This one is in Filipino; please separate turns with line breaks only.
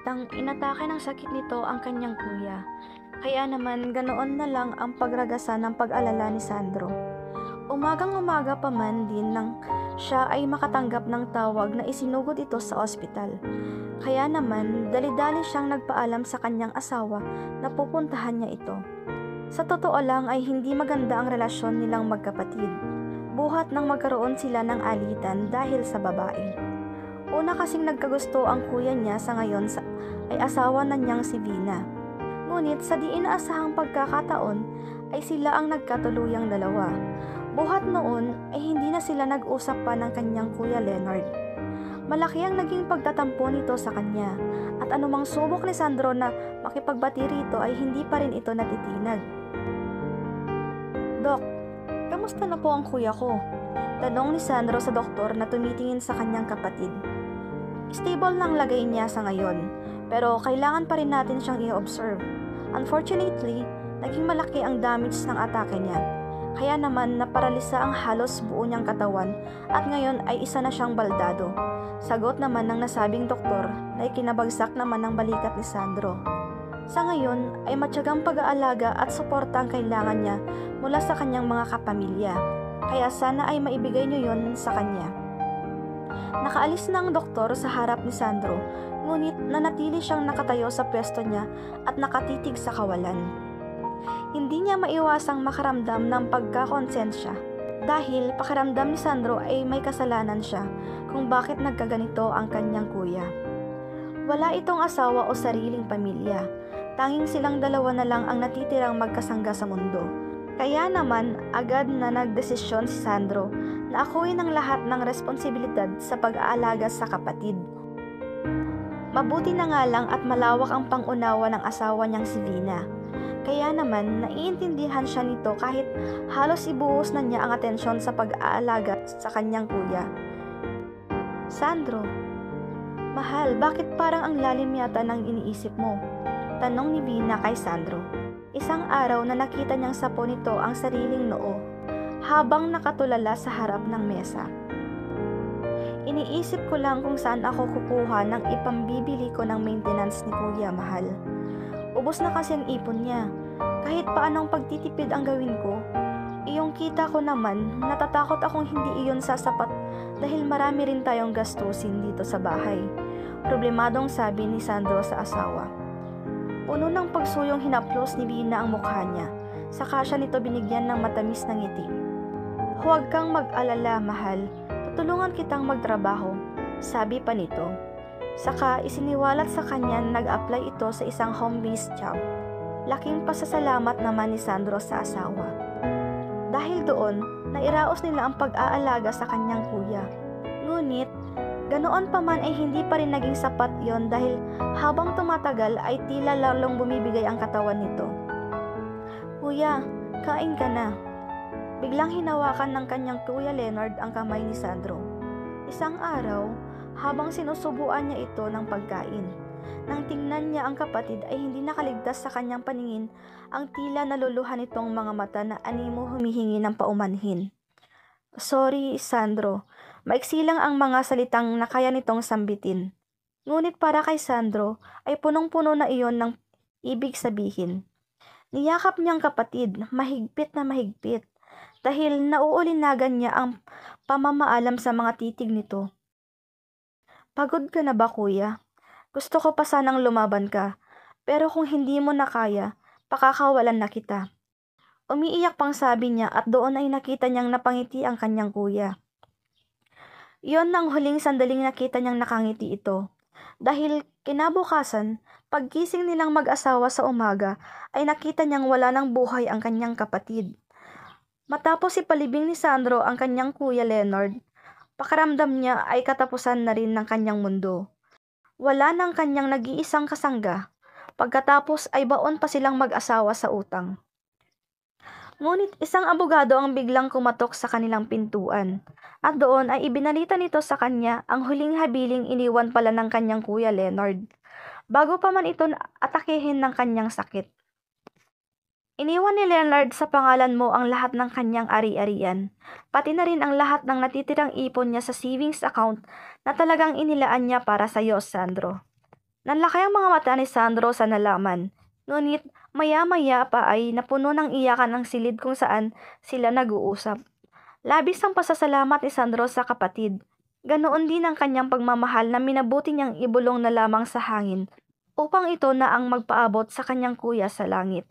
balitang inatake ng sakit nito ang kanyang kuya. Kaya naman ganoon na lang ang pagragasa ng pag-alala ni Sandro. Umagang-umaga pa man din nang siya ay makatanggap ng tawag na isinugod ito sa ospital. Kaya naman dali-dali siyang nagpaalam sa kanyang asawa na pupuntahan niya ito. Sa totoo lang ay hindi maganda ang relasyon nilang magkapatid. Buhat nang magkaroon sila ng alitan dahil sa babae. Una kasing nagkagusto ang kuya niya sa ngayon ay asawa na niyang si Vina. Ngunit sa di inaasahang pagkakataon ay sila ang nagkatuluyang dalawa. Buhat noon ay hindi na sila nag-usap pa ng kanyang kuya Leonard. Malaki ang naging pagtatampo nito sa kanya at anumang subok ni Sandro na makipagbati rito ay hindi pa rin ito natitinag. "Dok, kamusta na po ang kuya ko?" Tanong ni Sandro sa doktor na tumitingin sa kanyang kapatid. Stable lang lagay niya sa ngayon, pero kailangan pa rin natin siyang i-observe. Unfortunately, naging malaki ang damage ng atake niya. Kaya naman naparalisa ang halos buo niyang katawan at ngayon ay isa na siyang baldado. Sagot naman ng nasabing doktor na ikinabagsak naman ng balikat ni Sandro. Sa ngayon ay matyagang pag-aalaga at suporta ang kailangan niya mula sa kanyang mga kapamilya. Kaya sana ay maibigay niyo yon sa kanya. Nakaalis na ang doktor sa harap ni Sandro, ngunit nanatili siyang nakatayo sa pwesto niya at nakatitig sa kawalan. Hindi niya maiwasang makaramdam ng pagkakonsensya dahil pakiramdam ni Sandro ay may kasalanan siya kung bakit nagkaganito ang kanyang kuya. Wala itong asawa o sariling pamilya, tanging silang dalawa na lang ang natitirang magkasangga sa mundo. Kaya naman agad na nagdesisyon si Sandro na akuin ang lahat ng responsibilidad sa pag-aalaga sa kapatid. Mabuti na nga lang at malawak ang pangunawa ng asawa niyang si Vina. Kaya naman naiintindihan siya nito kahit halos ibuhos na niya ang atensyon sa pag-aalaga sa kanyang kuya. "Sandro, mahal, bakit parang ang lalim yata ng iniisip mo?" Tanong ni Vina kay Sandro. Isang araw na nakita niyang sapo nito ang sariling noo habang nakatulala sa harap ng mesa. "Iniisip ko lang kung saan ako kukuha ng ipambibili ko ng maintenance ni kuya, mahal. Ubos na kasi ang ipon niya. Kahit paanong pagtitipid ang gawin ko, iyong kita ko naman, natatakot akong hindi iyon sasapat dahil marami rin tayong gastusin dito sa bahay." Problemadong sabi ni Sandro sa asawa. Puno ng pagsuyong hinaplos ni Vina ang mukha niya, saka siya nito binigyan ng matamis na ngiti. "Huwag kang mag-alala, mahal. Tutulungan kitang magtrabaho," sabi pa nito. Saka isiniwalat sa kanya na nag-apply ito sa isang home-based job. Laking pasasalamat naman ni Sandro sa asawa. Dahil doon, nairaos nila ang pag-aalaga sa kanyang kuya. Ngunit, ganoon pa man ay hindi pa rin naging sapat yon dahil habang tumatagal ay tila lalong bumibigay ang katawan nito. "Kuya, kain ka na." Biglang hinawakan ng kanyang kuya Leonard ang kamay ni Sandro. Isang araw, habang sinusubuan niya ito ng pagkain, nang tingnan niya ang kapatid ay hindi nakaligtas sa kanyang paningin ang tila naluluhan nitong mga mata na animo humihingi ng paumanhin. "Sorry, Sandro." Maiksi lang ang mga salitang na kaya nitong sambitin. Ngunit para kay Sandro ay punong-puno na iyon ng ibig sabihin. Niyakap niyang kapatid, mahigpit na mahigpit, dahil nauulinagan niya ang pamamaalam sa mga titig nito. "Pagod ka na ba, kuya? Gusto ko pa sanang lumaban ka, pero kung hindi mo na kaya, pakakawalan na kita." Umiiyak pang sabi niya at doon ay nakita niyang napangiti ang kanyang kuya. Iyon ang huling sandaling nakita niyang nakangiti ito. Dahil kinabukasan, paggising nilang mag-asawa sa umaga, ay nakita niyang wala ng buhay ang kanyang kapatid. Matapos ipalibing ni Sandro ang kanyang kuya Leonard, pakiramdam niya ay katapusan na rin ng kanyang mundo. Wala nang kanyang nag-iisang kasangga. Pagkatapos ay baon pa silang mag-asawa sa utang. Ngunit isang abogado ang biglang kumatok sa kanilang pintuan. At doon ay ibinalita nito sa kanya ang huling habiling iniwan pala ng kanyang kuya Leonard, bago pa man ito atakehin ng kanyang sakit. Iniwan ni Leonard sa pangalan mo ang lahat ng kanyang ari-arian, pati na rin ang lahat ng natitirang ipon niya sa savings account na talagang inilaan niya para sa iyo, Sandro. Nanlaki ang mga mata ni Sandro sa nalaman. Ngunit maya-maya pa ay napuno ng iyakan ang silid kung saan sila nag-uusap. Labis ang pasasalamat ni Sandro sa kapatid. Ganoon din ang kanyang pagmamahal na minabuti niyang ibulong na lamang sa hangin upang ito na ang magpaabot sa kanyang kuya sa langit.